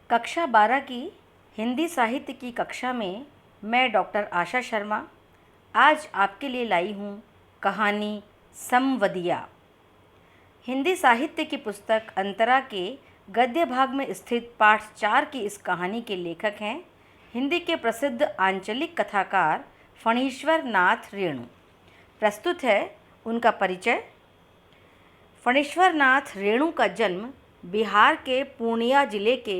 कक्षा 12 की हिंदी साहित्य की कक्षा में मैं डॉक्टर आशा शर्मा आज आपके लिए लाई हूँ कहानी समवदिया। हिंदी साहित्य की पुस्तक अंतरा के गद्य भाग में स्थित पाठ 4 की इस कहानी के लेखक हैं हिंदी के प्रसिद्ध आंचलिक कथाकार फणीश्वर नाथ रेणु। प्रस्तुत है उनका परिचय। फणीश्वर नाथ रेणु का जन्म बिहार के पूर्णिया जिले के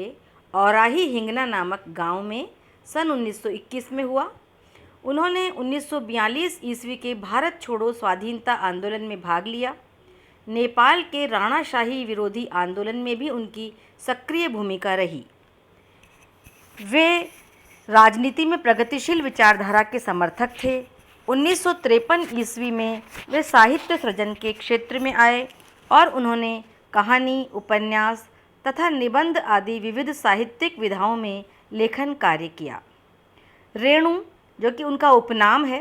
औराही हिंगना नामक गांव में सन 1921 में हुआ। उन्होंने 1942 ईस्वी के भारत छोड़ो स्वाधीनता आंदोलन में भाग लिया। नेपाल के राणाशाही विरोधी आंदोलन में भी उनकी सक्रिय भूमिका रही। वे राजनीति में प्रगतिशील विचारधारा के समर्थक थे। 1953 ईस्वी में वे साहित्य सृजन के क्षेत्र में आए और उन्होंने कहानी, उपन्यास तथा निबंध आदि विविध साहित्यिक विधाओं में लेखन कार्य किया। रेणु, जो कि उनका उपनाम है,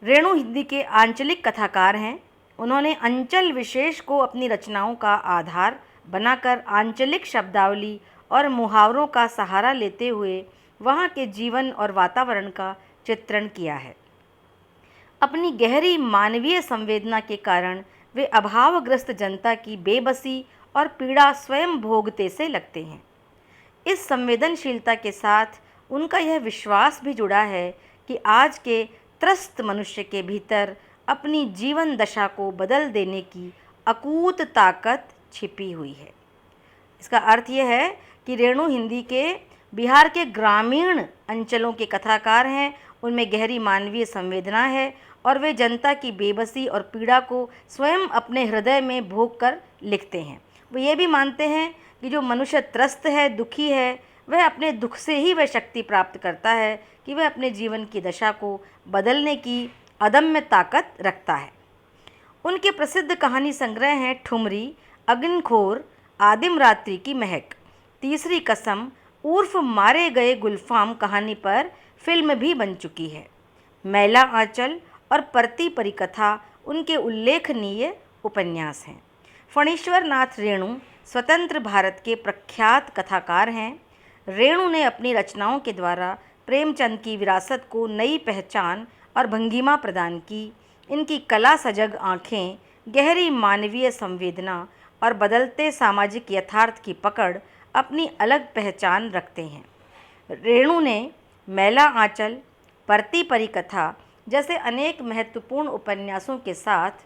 रेणु हिंदी के आंचलिक कथाकार हैं। उन्होंने अंचल विशेष को अपनी रचनाओं का आधार बनाकर आंचलिक शब्दावली और मुहावरों का सहारा लेते हुए वहाँ के जीवन और वातावरण का चित्रण किया है। अपनी गहरी मानवीय संवेदना के कारण वे अभावग्रस्त जनता की बेबसी और पीड़ा स्वयं भोगते से लगते हैं। इस संवेदनशीलता के साथ उनका यह विश्वास भी जुड़ा है कि आज के त्रस्त मनुष्य के भीतर अपनी जीवन दशा को बदल देने की अकूत ताकत छिपी हुई है। इसका अर्थ यह है कि रेणु हिंदी के बिहार के ग्रामीण अंचलों के कथाकार हैं। उनमें गहरी मानवीय संवेदना है और वे जनता की बेबसी और पीड़ा को स्वयं अपने हृदय में भोग कर लिखते हैं। वो ये भी मानते हैं कि जो मनुष्य त्रस्त है, दुखी है, वह अपने दुख से ही वह शक्ति प्राप्त करता है कि वह अपने जीवन की दशा को बदलने की अदम्य ताकत रखता है। उनके प्रसिद्ध कहानी संग्रह हैं ठुमरी, अग्निखोर, आदिम रात्रि की महक, तीसरी कसम उर्फ मारे गए गुलफाम कहानी पर फिल्म भी बन चुकी है। मैला आंचल और परती परिकथा उनके उल्लेखनीय उपन्यास हैं। फणीश्वर नाथ रेणु स्वतंत्र भारत के प्रख्यात कथाकार हैं। रेणु ने अपनी रचनाओं के द्वारा प्रेमचंद की विरासत को नई पहचान और भंगिमा प्रदान की। इनकी कला सजग आँखें, गहरी मानवीय संवेदना और बदलते सामाजिक यथार्थ की पकड़ अपनी अलग पहचान रखते हैं। रेणु ने मैला आंचल, परती परिकथा जैसे अनेक महत्वपूर्ण उपन्यासों के साथ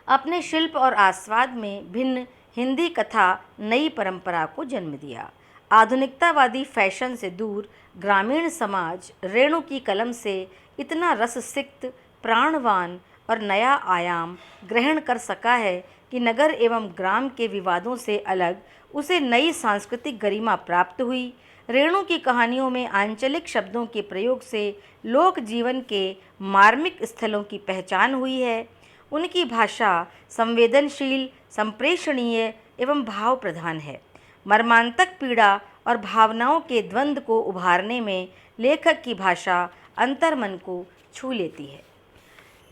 अपने शिल्प और आस्वाद में भिन्न हिंदी कथा नई परंपरा को जन्म दिया। आधुनिकतावादी फैशन से दूर ग्रामीण समाज रेणु की कलम से इतना रससिक्त, प्राणवान और नया आयाम ग्रहण कर सका है कि नगर एवं ग्राम के विवादों से अलग उसे नई सांस्कृतिक गरिमा प्राप्त हुई। रेणु की कहानियों में आंचलिक शब्दों के प्रयोग से लोक जीवन के मार्मिक स्थलों की पहचान हुई है। उनकी भाषा संवेदनशील, संप्रेषणीय एवं भाव प्रधान है। मर्मांतक पीड़ा और भावनाओं के द्वंद्व को उभारने में लेखक की भाषा अंतर्मन को छू लेती है।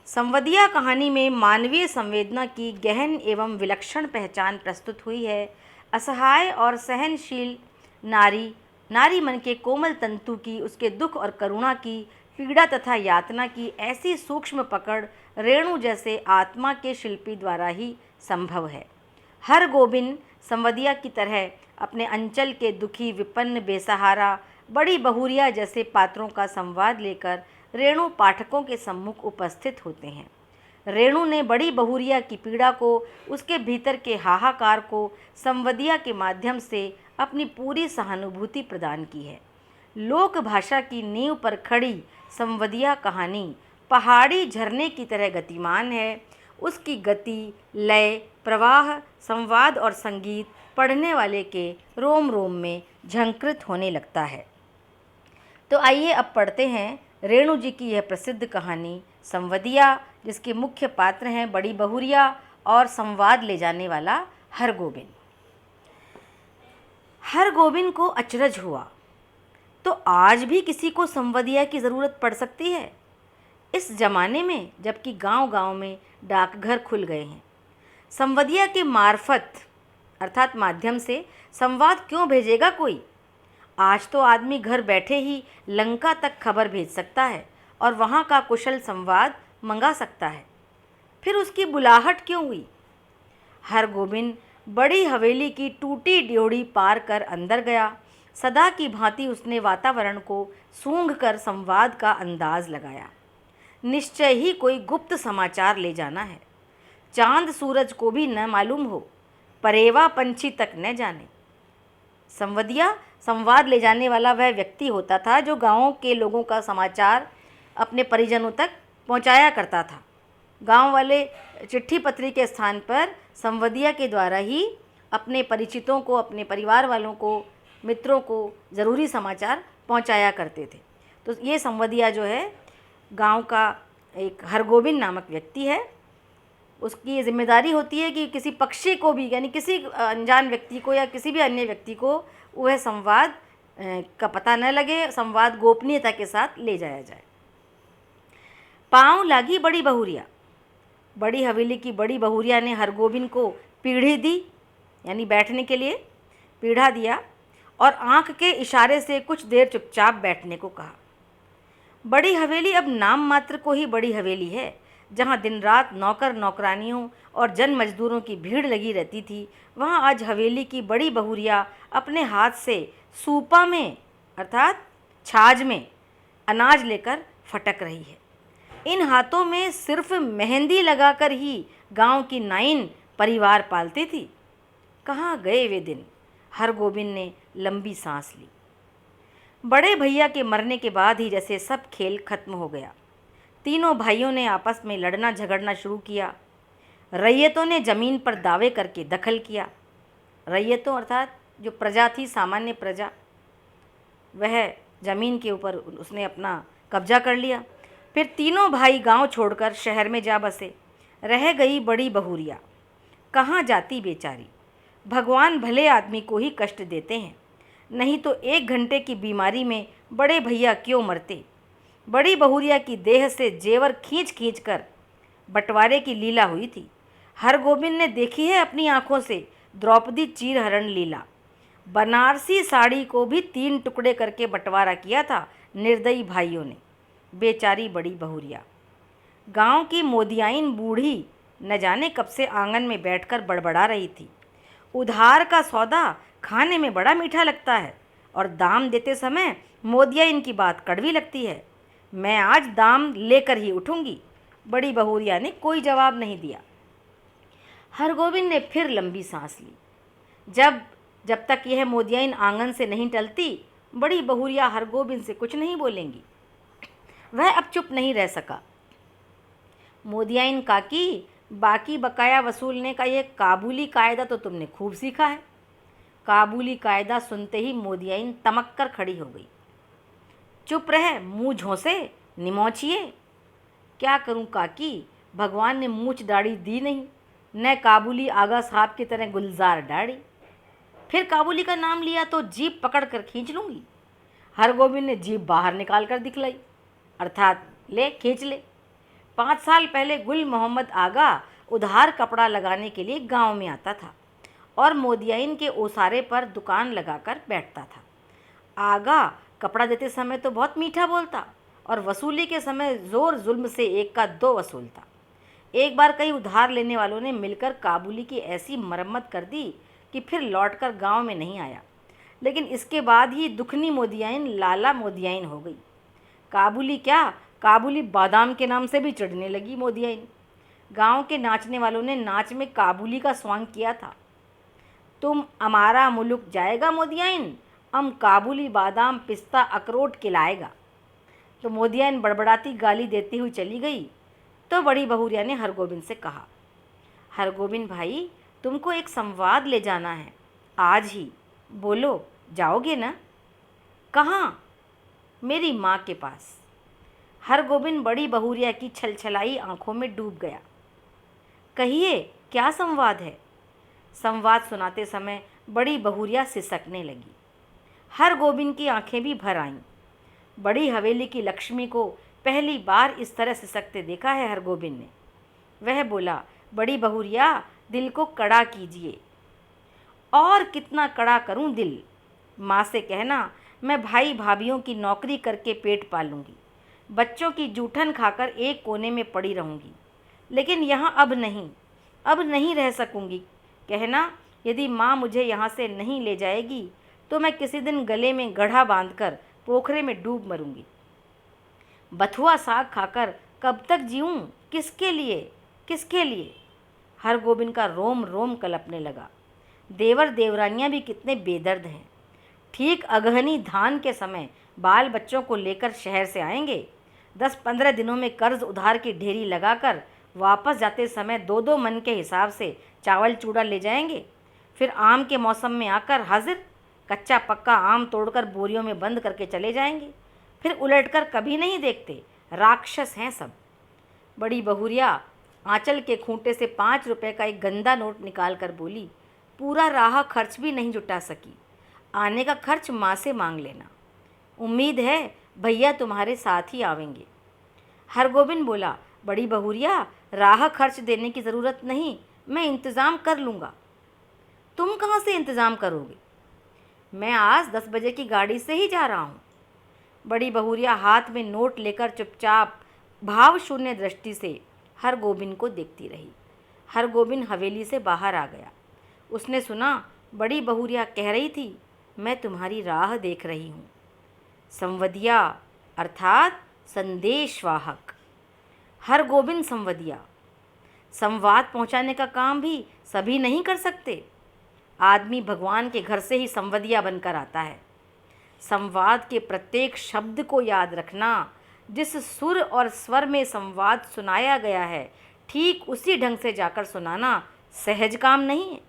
समवदिया कहानी में मानवीय संवेदना की गहन एवं विलक्षण पहचान प्रस्तुत हुई है। असहाय और सहनशील नारी मन के कोमल तंतु की, उसके दुख और करुणा की, पीड़ा तथा यातना की ऐसी सूक्ष्म पकड़ रेणु जैसे आत्मा के शिल्पी द्वारा ही संभव है। हरगोबिंद समवदिया की तरह अपने अंचल के दुखी, विपन्न, बेसहारा, बड़ी बहुरिया जैसे पात्रों का संवाद लेकर रेणु पाठकों के सम्मुख उपस्थित होते हैं। रेणु ने बड़ी बहुरिया की पीड़ा को, उसके भीतर के हाहाकार को समवदिया के माध्यम से अपनी पूरी सहानुभूति प्रदान की है। लोक भाषा की नींव पर खड़ी समवदिया कहानी पहाड़ी झरने की तरह गतिमान है। उसकी गति, लय, प्रवाह, संवाद और संगीत पढ़ने वाले के रोम रोम में झंकृत होने लगता है। तो आइए अब पढ़ते हैं रेणु जी की यह प्रसिद्ध कहानी समवदिया, जिसके मुख्य पात्र हैं बड़ी बहुरिया और संवाद ले जाने वाला हरगोबिंद। हरगोबिंद को अचरज हुआ, तो आज भी किसी को समवदिया की ज़रूरत पड़ सकती है? इस जमाने में जबकि गांव-गांव में डाकघर खुल गए हैं। समवदिया के मार्फत अर्थात माध्यम से संवाद क्यों भेजेगा कोई? आज तो आदमी घर बैठे ही लंका तक खबर भेज सकता है और वहाँ का कुशल संवाद मंगा सकता है। फिर उसकी बुलाहट क्यों हुई? हरगोविंद बड़ी हवेली की टूटी ड्योढ़ी पार कर अंदर गया। सदा की भांति उसने वातावरण को सूंघ कर संवाद का अंदाज लगाया। निश्चय ही कोई गुप्त समाचार ले जाना है। चांद सूरज को भी न मालूम हो, परेवा पंछी तक न जाने। संवदिया संवाद ले जाने वाला वह व्यक्ति होता था जो गाँव के लोगों का समाचार अपने परिजनों तक पहुँचाया करता था। गांव वाले चिट्ठी पत्री के स्थान पर संवदिया के द्वारा ही अपने परिचितों को, अपने परिवार वालों को, मित्रों को ज़रूरी समाचार पहुंचाया करते थे। तो ये संवदिया जो है गांव का एक हरगोविंद नामक व्यक्ति है। उसकी ये जिम्मेदारी होती है कि किसी पक्षी को भी, यानी किसी अनजान व्यक्ति को या किसी भी अन्य व्यक्ति को वह संवाद का पता न लगे, संवाद गोपनीयता के साथ ले जाया जाए। पाँव लागी बड़ी बहुरिया। बड़ी हवेली की बड़ी बहुरिया ने हरगोविंद को पीढ़ी दी, यानी बैठने के लिए पीढ़ा दिया और आंख के इशारे से कुछ देर चुपचाप बैठने को कहा। बड़ी हवेली अब नाम मात्र को ही बड़ी हवेली है। जहाँ दिन रात नौकर नौकरानियों और जन मजदूरों की भीड़ लगी रहती थी, वहाँ आज हवेली की बड़ी बहुरिया अपने हाथ से सूपा में अर्थात छाछ में अनाज लेकर फटक रही है। इन हाथों में सिर्फ मेहंदी लगाकर ही गांव की नाइन परिवार पालती थी। कहाँ गए वे दिन? हरगोविंद ने लंबी सांस ली। बड़े भैया के मरने के बाद ही जैसे सब खेल खत्म हो गया। तीनों भाइयों ने आपस में लड़ना झगड़ना शुरू किया। रैयतों ने ज़मीन पर दावे करके दखल किया। रैयतों अर्थात जो प्रजा थी, सामान्य प्रजा, वह ज़मीन के ऊपर उसने अपना कब्जा कर लिया। फिर तीनों भाई गांव छोड़कर शहर में जा बसे। रह गई बड़ी बहुरिया। कहाँ जाती बेचारी? भगवान भले आदमी को ही कष्ट देते हैं, नहीं तो 1 घंटे की बीमारी में बड़े भैया क्यों मरते। बड़ी बहुरिया की देह से जेवर खींच खींच कर बंटवारे की लीला हुई थी। हरगोविंद ने देखी है अपनी आंखों से द्रौपदी चीरहरण लीला। बनारसी साड़ी को भी 3 टुकड़े करके बंटवारा किया था निर्दयी भाइयों ने। बेचारी बड़ी बहुरिया। गांव की मोदियाइन बूढ़ी न जाने कब से आंगन में बैठकर बड़बड़ा रही थी। उधार का सौदा खाने में बड़ा मीठा लगता है और दाम देते समय मोदियाइन की बात कड़वी लगती है। मैं आज दाम लेकर ही उठूंगी। बड़ी बहुरिया ने कोई जवाब नहीं दिया। हरगोविंद ने फिर लंबी सांस ली। जब तक यह मोदियाइन आंगन से नहीं टलती, बड़ी बहुरिया हरगोविंद से कुछ नहीं बोलेंगी। वह अब चुप नहीं रह सका। मोदियाइन काकी, बाकी बकाया वसूलने का ये काबुली कायदा तो तुमने खूब सीखा है। काबुली कायदा सुनते ही मोदियाइन तमक कर खड़ी हो गई। चुप रह, मुँह झोंसे, निमोचिए। क्या करूं काकी, भगवान ने मूछ दाढ़ी दी नहीं, न काबुली आगा साहब की तरह गुलजार दाढ़ी। फिर काबुली का नाम लिया तो जीभ पकड़ कर खींच लूँगी। हरगोविंद ने जीभ बाहर निकाल कर दिखलाई, अर्थात ले खींच ले। 5 साल पहले गुल मोहम्मद आगा उधार कपड़ा लगाने के लिए गांव में आता था और मोदियाइन के ओसारे पर दुकान लगाकर बैठता था। आगा कपड़ा देते समय तो बहुत मीठा बोलता और वसूली के समय ज़ोर जुल्म से 1 का 2 वसूलता। एक बार कई उधार लेने वालों ने मिलकर काबुली की ऐसी मरम्मत कर दी कि फिर लौटकर गांव में नहीं आया। लेकिन इसके बाद ही दुखनी मोदियाइन लाला मोदियाइन हो गई। काबुली क्या, काबुली बादाम के नाम से भी चिढ़ने लगी मोदियाइन। गांव के नाचने वालों ने नाच में काबुली का स्वांग किया था। तुम हमारा मुल्क जाएगा मोदियाइन, हम काबुली बादाम पिस्ता अखरोट खिलाएगा। तो मोदियाइन बड़बड़ाती गाली देती हुई चली गई। तो बड़ी बहुरिया ने हरगोविंद से कहा, हरगोविंद भाई, तुमको एक संवाद ले जाना है आज ही, बोलो जाओगे ना? कहाँ? मेरी माँ के पास। हरगोविंद बड़ी बहुरिया की छलछलाई आंखों में डूब गया। कहिए क्या संवाद है? संवाद सुनाते समय बड़ी बहुरिया सिसकने लगी। हरगोविंद की आंखें भी भर आईं। बड़ी हवेली की लक्ष्मी को पहली बार इस तरह सिसकते देखा है हरगोविंद ने। वह बोला, बड़ी बहुरिया, दिल को कड़ा कीजिए। और कितना कड़ा करूं दिल। माँ से कहना मैं भाई भाभीियों की नौकरी करके पेट पालूंगी, बच्चों की जूठन खाकर एक कोने में पड़ी रहूंगी, लेकिन यहाँ अब नहीं रह सकूंगी। कहना यदि माँ मुझे यहाँ से नहीं ले जाएगी तो मैं किसी दिन गले में गढ़ा बांधकर पोखरे में डूब मरूंगी। बथुआ साग खाकर कब तक जीऊँ, किसके लिए, किसके लिए। हरगोविंद का रोम रोम कलपने लगा। देवर देवरानियाँ भी कितने बेदर्द हैं। ठीक अगहनी धान के समय बाल बच्चों को लेकर शहर से आएंगे, 10-15 दिनों में कर्ज उधार की ढेरी लगाकर वापस जाते समय 2-2 मन के हिसाब से चावल चूड़ा ले जाएंगे। फिर आम के मौसम में आकर हाजिर, कच्चा पक्का आम तोड़कर बोरियों में बंद करके चले जाएंगे। फिर उलटकर कभी नहीं देखते, राक्षस हैं सब। बड़ी बहुरिया आंचल के खूंटे से 5 रुपए का एक गंदा नोट निकाल कर बोली, पूरा राह खर्च भी नहीं जुटा सकी, आने का खर्च माँ से मांग लेना, उम्मीद है भैया तुम्हारे साथ ही आवेंगे। हरगोविंद बोला, बड़ी बहुरिया राह खर्च देने की ज़रूरत नहीं, मैं इंतज़ाम कर लूँगा। तुम कहाँ से इंतज़ाम करोगे? मैं आज 10 बजे की गाड़ी से ही जा रहा हूँ। बड़ी बहुरिया हाथ में नोट लेकर चुपचाप भाव शून्य दृष्टि से हरगोविंद को देखती रही। हरगोविंद हवेली से बाहर आ गया। उसने सुना बड़ी बहुरिया कह रही थी, मैं तुम्हारी राह देख रही हूँ। संवदिया अर्थात संदेशवाहक। हरगोविंद संवदिया। संवाद पहुँचाने का काम भी सभी नहीं कर सकते। आदमी भगवान के घर से ही संवदिया बनकर आता है। संवाद के प्रत्येक शब्द को याद रखना, जिस सुर और स्वर में संवाद सुनाया गया है ठीक उसी ढंग से जाकर सुनाना सहज काम नहीं है।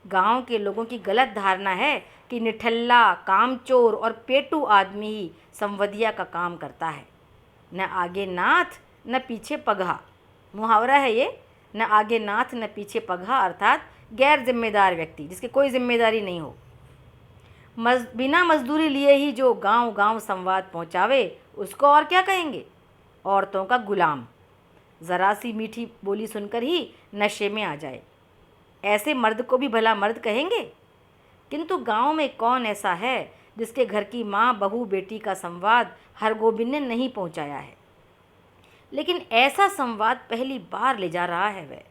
गांव के लोगों की गलत धारणा है कि निठल्ला, कामचोर और पेटू आदमी ही संवदिया का काम करता है। न आगे नाथ न पीछे पगहा, मुहावरा है ये। न आगे नाथ न पीछे पगहा अर्थात गैर जिम्मेदार व्यक्ति, जिसकी कोई जिम्मेदारी नहीं हो। बिना मजदूरी लिए ही जो गांव गांव संवाद पहुंचावे उसको और क्या कहेंगे? औरतों का गुलाम। ज़रा सी मीठी बोली सुनकर ही नशे में आ जाए, ऐसे मर्द को भी भला मर्द कहेंगे? किंतु गांव में कौन ऐसा है जिसके घर की माँ बहू बेटी का संवाद हरगोविंद ने नहीं पहुंचाया है? लेकिन ऐसा संवाद पहली बार ले जा रहा है वह।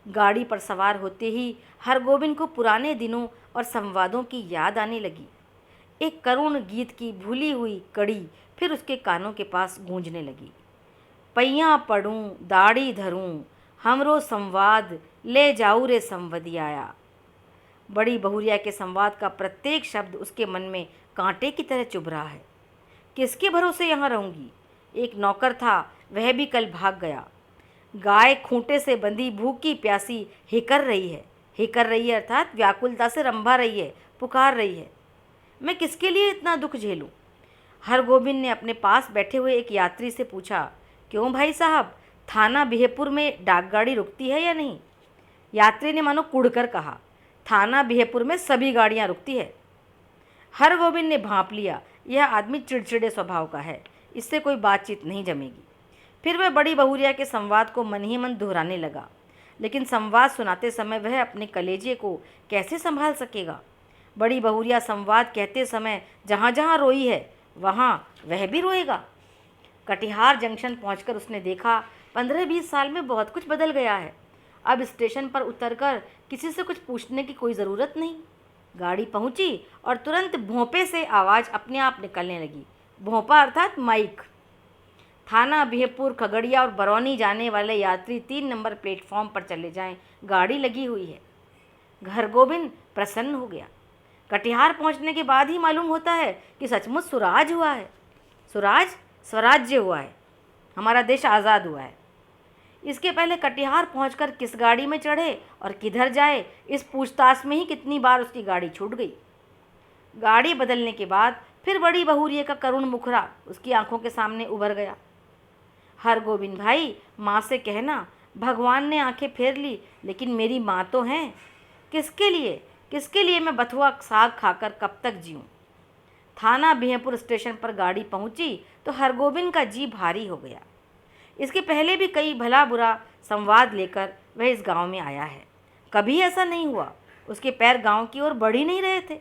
गाड़ी पर सवार होते ही हरगोविंद को पुराने दिनों और संवादों की याद आने लगी। एक करुण गीत की भूली हुई कड़ी फिर उसके कानों के पास गूंजने लगी। पैया पढ़ूं दाढ़ी धरूं, हमरो संवाद ले जाऊ रे संवदियाया। बड़ी बहुरिया के संवाद का प्रत्येक शब्द उसके मन में कांटे की तरह चुभ रहा है। किसके भरोसे यहाँ रहूँगी? एक नौकर था, वह भी कल भाग गया। गाय खूंटे से बंधी भूखी प्यासी हिकर रही है अर्थात व्याकुलता से रंभा रही है, पुकार रही है। मैं किसके लिए इतना दुख झेलूं? हरगोविंद ने अपने पास बैठे हुए एक यात्री से पूछा, क्यों भाई साहब, थाना बिहेपुर में डाकगाड़ी रुकती है या नहीं? यात्री ने मानो कुड़कर कहा, थाना बिहेपुर में सभी गाड़ियां रुकती है। हरगोविंद ने भांप लिया, यह आदमी चिड़चिड़े स्वभाव का है, इससे कोई बातचीत नहीं जमेगी। फिर वह बड़ी बहुरिया के संवाद को मन ही मन दोहराने लगा, लेकिन संवाद सुनाते समय वह अपने कलेजे को कैसे संभाल सकेगा? बड़ी बहुरिया संवाद कहते समय जहाँ जहाँ रोई है वहाँ वह भी रोएगा। कटिहार जंक्शन पहुंचकर उसने देखा 15-20 साल में बहुत कुछ बदल गया है। अब स्टेशन पर उतरकर किसी से कुछ पूछने की कोई ज़रूरत नहीं। गाड़ी पहुंची और तुरंत भोंपे से आवाज़ अपने आप निकलने लगी। भोंपा अर्थात माइक। थाना बिहेपुर, खगड़िया और बरौनी जाने वाले यात्री 3 नंबर प्लेटफॉर्म पर चले जाएं, गाड़ी लगी हुई है। हरगोविंद प्रसन्न हो गया। कटिहार पहुंचने के बाद ही मालूम होता है कि सचमुच सुराज हुआ है, स्वराज्य हुआ है, हमारा देश आज़ाद हुआ है। इसके पहले कटिहार पहुंचकर किस गाड़ी में चढ़े और किधर जाए, इस पूछताछ में ही कितनी बार उसकी गाड़ी छूट गई। गाड़ी बदलने के बाद फिर बड़ी बहुरिया का करुण मुखरा उसकी आंखों के सामने उभर गया। हरगोविंद भाई, माँ से कहना भगवान ने आंखें फेर ली, लेकिन मेरी माँ तो हैं। किसके लिए मैं बथुआ साग खाकर कब तक जीऊँ? थाना बिहेपुर स्टेशन पर गाड़ी पहुंची तो हरगोविंद का जी भारी हो गया। इसके पहले भी कई भला बुरा संवाद लेकर वह इस गांव में आया है। कभी ऐसा नहीं हुआ उसके पैर गांव की ओर बढ़ ही नहीं रहे थे।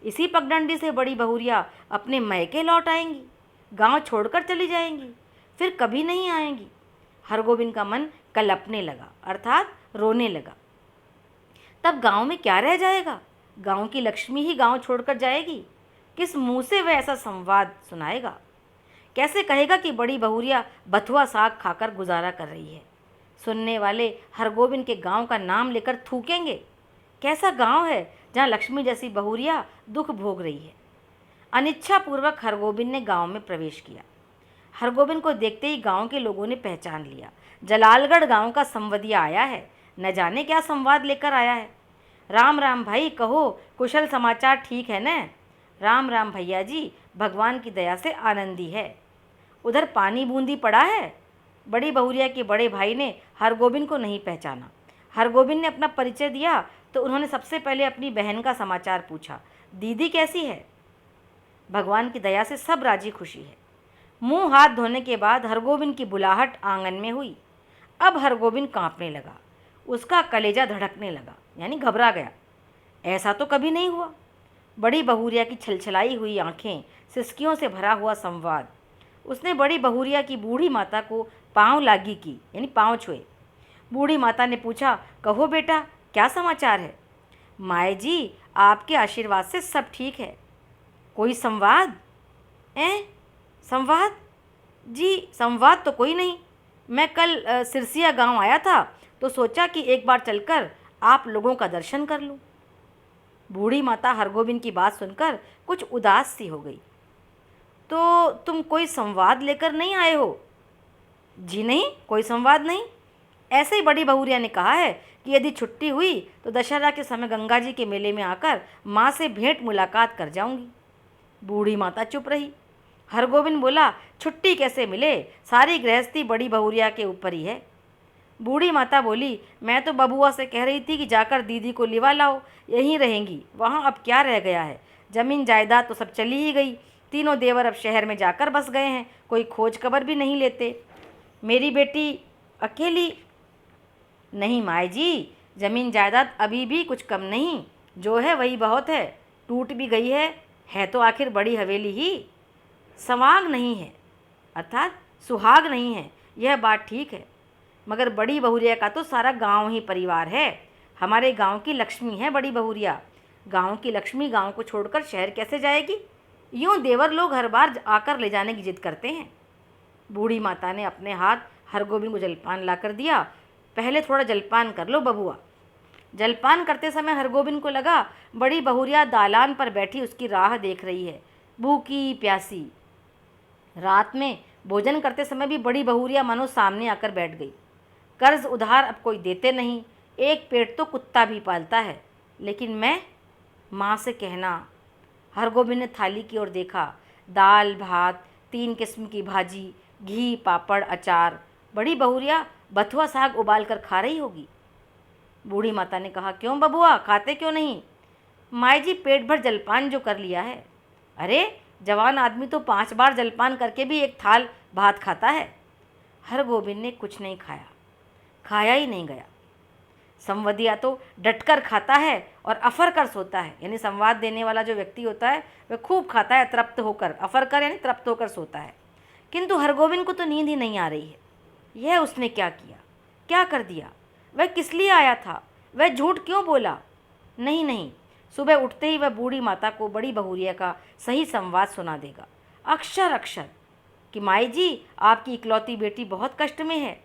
इसी पगडंडी से बड़ी बहुरिया अपने मैके लौट आएंगी, गांव छोड़कर चली जाएंगी, फिर कभी नहीं आएंगी। हरगोविंद का मन कलपने लगा, अर्थात रोने लगा। तब गांव में क्या रह जाएगा? गांव की लक्ष्मी ही गांव छोड़कर जाएगी। किस मुंह से वह ऐसा संवाद सुनाएगा? कैसे कहेगा कि बड़ी बहुरिया बथुआ साग खाकर गुजारा कर रही है? सुनने वाले हरगोविंद के गांव का नाम लेकर थूकेंगे। कैसा गांव है जहां लक्ष्मी जैसी बहुरिया दुख भोग रही है? अनिच्छापूर्वक हरगोविंद ने गांव में प्रवेश किया। हरगोविंद को देखते ही गांव के लोगों ने पहचान लिया। जलालगढ़ गांव का संवदिया आया है, न जाने क्या संवाद लेकर आया है। राम राम भाई, कहो कुशल समाचार ठीक है न? राम राम भैया जी, भगवान की दया से आनंदी है। उधर पानी बूंदी पड़ा है। बड़ी बहुरिया के बड़े भाई ने हरगोविंद को नहीं पहचाना। हरगोविंद ने अपना परिचय दिया तो उन्होंने सबसे पहले अपनी बहन का समाचार पूछा। दीदी कैसी है? भगवान की दया से सब राजी खुशी है। मुंह हाथ धोने के बाद हरगोविंद की बुलाहट आंगन में हुई। अब हरगोविंद कांपने लगा, उसका कलेजा धड़कने लगा, यानी घबरा गया। ऐसा तो कभी नहीं हुआ। बड़ी बहुरिया की छलछलाई हुई आंखें, सिसकियों से भरा हुआ संवाद। उसने बड़ी बहुरिया की बूढ़ी माता को पांव लागी की, यानी पांव छुए। बूढ़ी माता ने पूछा, कहो बेटा क्या समाचार है? माए जी, आपके आशीर्वाद से सब ठीक है। कोई संवाद? संवाद? जी संवाद तो कोई नहीं। मैं कल सिरसिया गांव आया था तो सोचा कि एक बार चलकर आप लोगों का दर्शन कर लूं। बूढ़ी माता हरगोविंद की बात सुनकर कुछ उदास सी हो गई। तो तुम कोई संवाद लेकर नहीं आए हो? जी नहीं, कोई संवाद नहीं। ऐसे ही बड़ी बहुरिया ने कहा है कि यदि छुट्टी हुई तो दशहरा के समय गंगा जी के मेले में आकर माँ से भेंट मुलाकात कर जाऊंगी। बूढ़ी माता चुप रही। हरगोविंद बोला, छुट्टी कैसे मिले? सारी गृहस्थी बड़ी बहुरिया के ऊपर ही है। बूढ़ी माता बोली, मैं तो बबुआ से कह रही थी कि जाकर दीदी को लिवा लाओ, यहीं रहेंगी। वहाँ अब क्या रह गया है? जमीन जायदाद तो सब चली ही गई। तीनों देवर अब शहर में जाकर बस गए हैं, कोई खोज खबर भी नहीं लेते। मेरी बेटी अकेली। नहीं माए जी, जमीन जायदाद अभी भी कुछ कम नहीं, जो है वही बहुत है। टूट भी गई है तो आखिर बड़ी हवेली ही। सवांग नहीं है, अर्थात सुहाग नहीं है, यह बात ठीक है, मगर बड़ी बहुरिया का तो सारा गांव ही परिवार है। हमारे गांव की लक्ष्मी है बड़ी बहुरिया। गांव की लक्ष्मी गांव को छोड़कर शहर कैसे जाएगी? यूं देवर लोग हर बार आकर ले जाने की जिद करते हैं। बूढ़ी माता ने अपने हाथ हरगोविंद को जलपान ला कर दिया। पहले थोड़ा जलपान कर लो बबुआ। जलपान करते समय हरगोविंद को लगा बड़ी बहुरिया दालान पर बैठी उसकी राह देख रही है, भूखी प्यासी। रात में भोजन करते समय भी बड़ी बहुरिया मानो सामने आकर बैठ गई। कर्ज उधार अब कोई देते नहीं, एक पेट तो कुत्ता भी पालता है, लेकिन मैं माँ से कहना। हरगोविंद ने थाली की ओर देखा। दाल भात, 3 किस्म की भाजी, घी पापड़ अचार। बड़ी बहुरिया बथुआ साग उबाल कर खा रही होगी। बूढ़ी माता ने कहा, क्यों बबुआ, खाते क्यों नहीं? माई जी, पेट भर जलपान जो कर लिया है। अरे जवान आदमी तो 5 बार जलपान करके भी एक थाल भात खाता है। हरगोविंद ने कुछ नहीं खाया, खाया ही नहीं गया। संवदिया तो डटकर खाता है और अफर कर सोता है, यानी संवाद देने वाला जो व्यक्ति होता है वह खूब खाता है तृप्त होकर, अफर कर यानी तृप्त होकर सोता है। किंतु हरगोविंद को तो नींद ही नहीं आ रही है। यह उसने क्या किया, क्या कर दिया? वह किस लिए आया था? वह झूठ क्यों बोला? नहीं, सुबह उठते ही वह बूढ़ी माता को बड़ी बहुरिया का सही संवाद सुना देगा, अक्षर अक्षर, कि माई जी, आपकी इकलौती बेटी बहुत कष्ट में है,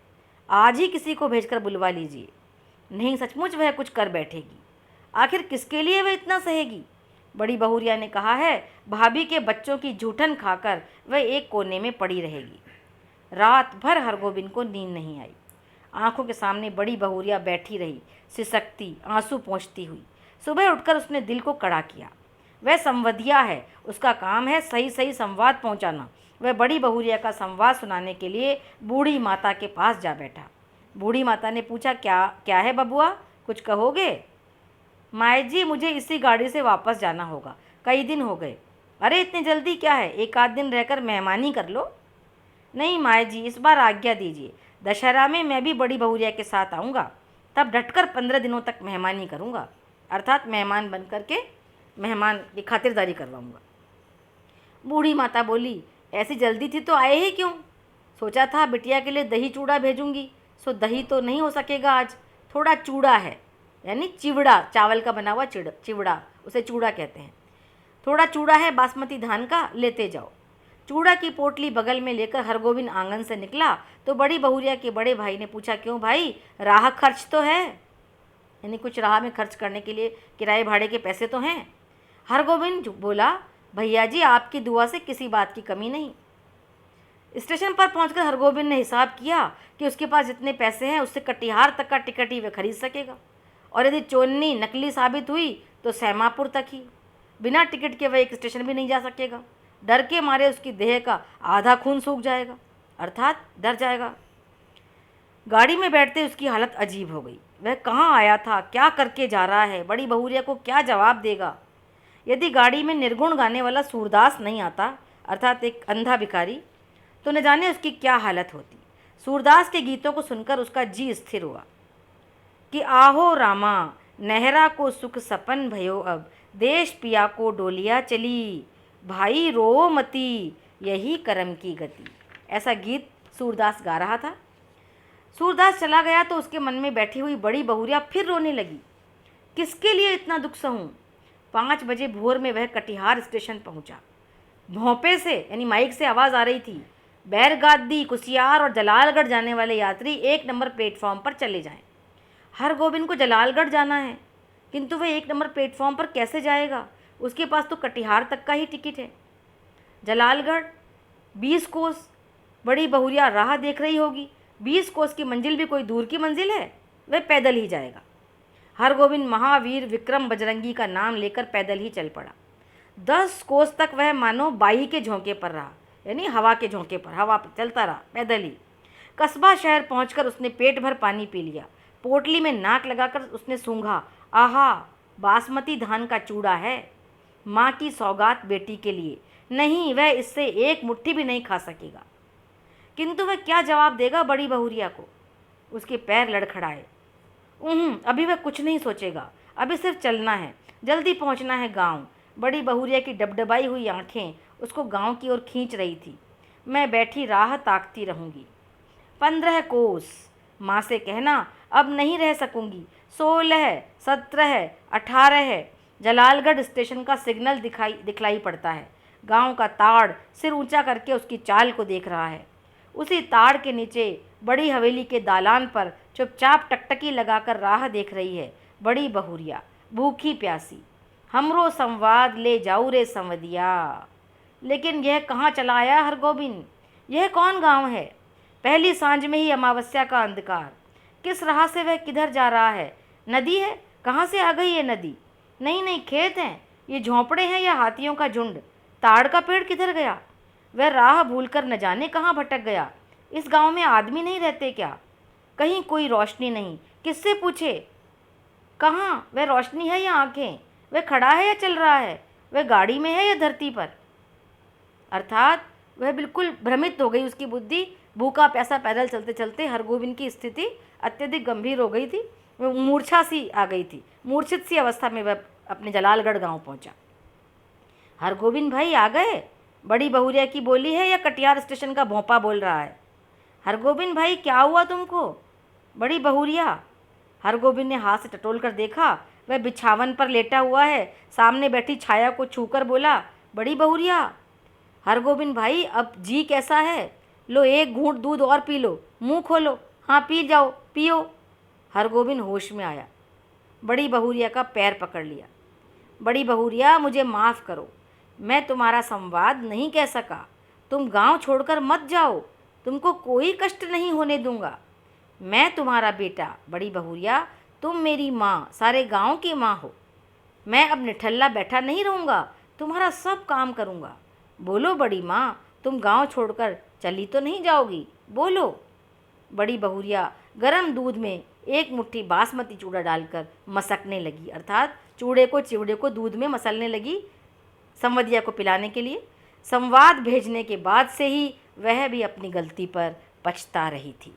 आज ही किसी को भेजकर बुलवा लीजिए। नहीं, सचमुच वह कुछ कर बैठेगी। आखिर किसके लिए वह इतना सहेगी? बड़ी बहुरिया ने कहा है, भाभी के बच्चों की जूठन खाकर वह एक कोने में पड़ी रहेगी। रात भर हरगोविंद को नींद नहीं आई। आंखों के सामने बड़ी बहुरिया बैठी रही, सिसकती, आंसू पोंछती हुई। सुबह उठकर उसने दिल को कड़ा किया। वह संवदिया है, उसका काम है सही सही संवाद पहुंचाना। वह बड़ी बहुरिया का संवाद सुनाने के लिए बूढ़ी माता के पास जा बैठा। बूढ़ी माता ने पूछा, क्या है बबुआ, कुछ कहोगे? माए जी, मुझे इसी गाड़ी से वापस जाना होगा, कई दिन हो गए। अरे इतनी जल्दी क्या है, एक आध दिन रहकर मेहमानी कर लो। नहीं माए जी, इस बार आज्ञा दीजिए, दशहरा में मैं भी बड़ी बहुरिया के साथ आऊँगा, तब डटकर 15 दिनों तक मेहमानी करूँगा। अर्थात मेहमान बन करके मेहमान की खातिरदारी करवाऊँगा। बूढ़ी माता बोली, ऐसी जल्दी थी तो आए ही क्यों? सोचा था बिटिया के लिए दही चूड़ा भेजूंगी, सो दही तो नहीं हो सकेगा आज, थोड़ा चूड़ा है, यानी चिवड़ा, चावल का बना हुआ चिवड़ा, उसे चूड़ा कहते हैं। थोड़ा चूड़ा है बासमती धान का, लेते जाओ। चूड़ा की पोटली बगल में लेकर हरगोविंद आंगन से निकला तो बड़ी बहुरिया के बड़े भाई ने पूछा, क्यों भाई, राह खर्च तो है, यानी कुछ राह में खर्च करने के लिए किराए भाड़े के पैसे तो हैं। हरगोविंद बोला, भैया जी आपकी दुआ से किसी बात की कमी नहीं। स्टेशन पर पहुंचकर हरगोविंद ने हिसाब किया कि उसके पास जितने पैसे हैं उससे कटिहार तक का टिकट ही वह खरीद सकेगा, और यदि चोन्नी नकली साबित हुई तो सैमापुर तक ही। बिना टिकट के वह एक स्टेशन भी नहीं जा सकेगा। डर के मारे उसकी देह का आधा खून सूख जाएगा, अर्थात डर जाएगा। गाड़ी में बैठते उसकी हालत अजीब हो गई। वह कहाँ आया था, क्या करके जा रहा है, बड़ी बहुरिया को क्या जवाब देगा? यदि गाड़ी में निर्गुण गाने वाला सूरदास नहीं आता, अर्थात एक अंधा भिखारी, तो न जाने उसकी क्या हालत होती। सूरदास के गीतों को सुनकर उसका जी स्थिर हुआ कि आहो रामा, नहरा को सुख सपन भयो, अब देश पिया को डोलिया चली, भाई रो मती, यही करम की गति। ऐसा गीत सूरदास गा रहा था। सूरदास चला गया तो उसके मन में बैठी हुई बड़ी बहुरिया फिर रोने लगी। किसके लिए इतना दुख सहूँ? 5 बजे भोर में वह कटिहार स्टेशन पहुंचा। भोंपे से यानी माइक से आवाज़ आ रही थी, बैरगादी, कुसियार और जलालगढ़ जाने वाले यात्री 1 नंबर प्लेटफॉर्म पर चले जाएं। हरगोविंद को जलालगढ़ जाना है, किंतु वह 1 नंबर प्लेटफॉर्म पर कैसे जाएगा? उसके पास तो कटिहार तक का ही टिकट है। जलालगढ़ 20 कोस, बड़ी बहुरिया राह देख रही होगी। 20 कोस की मंजिल भी कोई दूर की मंजिल है? वह पैदल ही जाएगा। हरगोविंद महावीर विक्रम बजरंगी का नाम लेकर पैदल ही चल पड़ा। 10 कोस तक वह मानो बाई के झोंके पर रहा, यानी हवा के झोंके पर, हवा पर चलता रहा पैदल ही। कस्बा शहर पहुंचकर उसने पेट भर पानी पी लिया। पोटली में नाक लगाकर उसने सूंघा, आहा, बासमती धान का चूड़ा है, माँ की सौगात बेटी के लिए। नहीं, वह इससे एक मुट्ठी भी नहीं खा सकेगा। किंतु वह क्या जवाब देगा बड़ी बहुरिया को? उसके पैर लड़खड़ाए। अभी वह कुछ नहीं सोचेगा, अभी सिर्फ चलना है, जल्दी पहुंचना है गांव। बड़ी बहुरिया की डबडबाई हुई आंखें उसको गांव की ओर खींच रही थी। मैं बैठी राह ताकती रहूंगी। 15 कोस, माँ से कहना अब नहीं रह सकूंगी। 16, 17, 18। जलालगढ़ स्टेशन का सिग्नल दिखलाई पड़ता है। गांव का ताड़ सिर ऊंचा करके उसकी चाल को देख रहा है। उसी ताड़ के नीचे बड़ी हवेली के दालान पर चुपचाप टकटकी लगाकर राह देख रही है बड़ी बहुरिया, भूखी प्यासी। हमरो संवाद ले जाऊ रे संवदिया। लेकिन यह कहाँ चला आया हरगोविंद? यह कौन गांव है? पहली सांझ में ही अमावस्या का अंधकार। किस राह से वह किधर जा रहा है? नदी है? कहाँ से आ गई ये नदी? नहीं नहीं, खेत हैं, ये झोंपड़े हैं या हाथियों का झुंड? ताड़ का पेड़ किधर गया? वह राह भूलकर न जाने कहाँ भटक गया। इस गांव में आदमी नहीं रहते क्या? कहीं कोई रोशनी नहीं, किससे पूछे? कहाँ? वह रोशनी है या आंखें? वह खड़ा है या चल रहा है? वह गाड़ी में है या धरती पर? अर्थात वह बिल्कुल भ्रमित हो गई, उसकी बुद्धि। भूखा प्यासा पैदल चलते चलते हरगोविंद की स्थिति अत्यधिक गंभीर हो गई थी। वह मूर्छा सी आ गई थी। मूर्छित सी अवस्था में वह अपने जलालगढ़ गांव पहुंचा। हरगोविंद भाई आ गए? बड़ी बहुरिया की बोली है या कटिहार स्टेशन का भोंपा बोल रहा है? हरगोविंद भाई क्या हुआ तुमको? बड़ी बहुरिया। हरगोविंद ने हाथ से टटोल कर देखा, वह बिछावन पर लेटा हुआ है। सामने बैठी छाया को छूकर बोला, बड़ी बहुरिया। हरगोविंद भाई अब जी कैसा है? लो 1 घूंट दूध और पी लो, मुंह खोलो। हाँ पी जाओ, पियो। हरगोविंद होश में आया, बड़ी बहुरिया का पैर पकड़ लिया। बड़ी बहुरिया, मुझे माफ़ करो, मैं तुम्हारा संवाद नहीं कह सका। तुम गांव छोड़कर मत जाओ, तुमको कोई कष्ट नहीं होने दूंगा। मैं तुम्हारा बेटा बड़ी बहुरिया, तुम मेरी माँ, सारे गांव की माँ हो। मैं अब निठल्ला बैठा नहीं रहूँगा, तुम्हारा सब काम करूँगा। बोलो बड़ी माँ, तुम गांव छोड़कर चली तो नहीं जाओगी? बोलो। बड़ी बहुरिया गरम दूध में 1 मुट्ठी बासमती चूड़ा डालकर मसकने लगी, अर्थात चिवड़े को दूध में मसलने लगी संवदिया को पिलाने के लिए। संवाद भेजने के बाद से ही वह भी अपनी गलती पर पछता रही थी।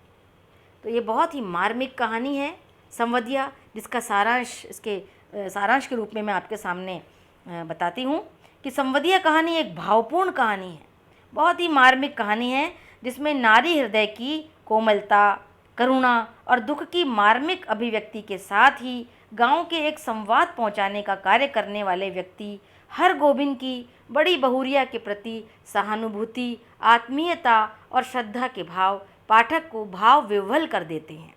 तो ये बहुत ही मार्मिक कहानी है संवदिया, जिसका सारांश इसके सारांश के रूप में मैं आपके सामने बताती हूँ कि संवदिया कहानी एक भावपूर्ण कहानी है, बहुत ही मार्मिक कहानी है, जिसमें नारी हृदय की कोमलता, करुणा और दुख की मार्मिक अभिव्यक्ति के साथ ही गांव के एक संवाद पहुंचाने का कार्य करने वाले व्यक्ति हरगोविंद की बड़ी बहुरिया के प्रति सहानुभूति, आत्मीयता और श्रद्धा के भाव पाठक को भाव विह्वल कर देते हैं।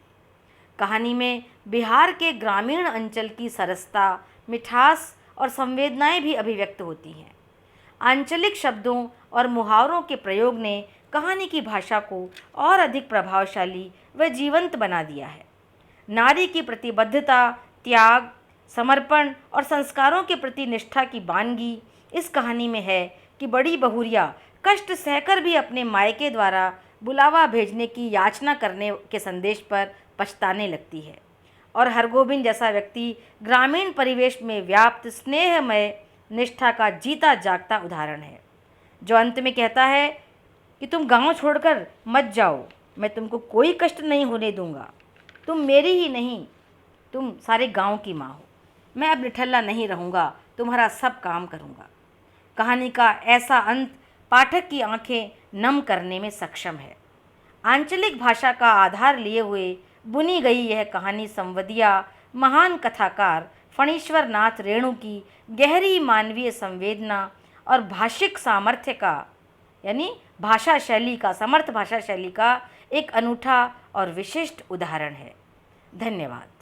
कहानी में बिहार के ग्रामीण अंचल की सरसता, मिठास और संवेदनाएं भी अभिव्यक्त होती हैं। आंचलिक शब्दों और मुहावरों के प्रयोग ने कहानी की भाषा को और अधिक प्रभावशाली व जीवंत बना दिया है। नारी की प्रतिबद्धता, त्याग, समर्पण और संस्कारों के प्रति निष्ठा की बानगी इस कहानी में है कि बड़ी बहुरिया कष्ट सहकर भी अपने मायके द्वारा बुलावा भेजने की याचना करने के संदेश पर पछताने लगती है, और हरगोविंद जैसा व्यक्ति ग्रामीण परिवेश में व्याप्त स्नेहमय निष्ठा का जीता जागता उदाहरण है, जो अंत में कहता है कि तुम गांव छोड़कर मत जाओ, मैं तुमको कोई कष्ट नहीं होने दूंगा, तुम मेरी ही नहीं, तुम सारे गांव की माँ हो, मैं अब निठल्ला नहीं रहूँगा, तुम्हारा सब काम करूँगा। कहानी का ऐसा अंत पाठक की आंखें नम करने में सक्षम है। आंचलिक भाषा का आधार लिए हुए बुनी गई यह कहानी संवदिया महान कथाकार फणीश्वर नाथ रेणु की गहरी मानवीय संवेदना और भाषिक सामर्थ्य का, यानी भाषा शैली का, समर्थ भाषा शैली का एक अनूठा और विशिष्ट उदाहरण है। धन्यवाद।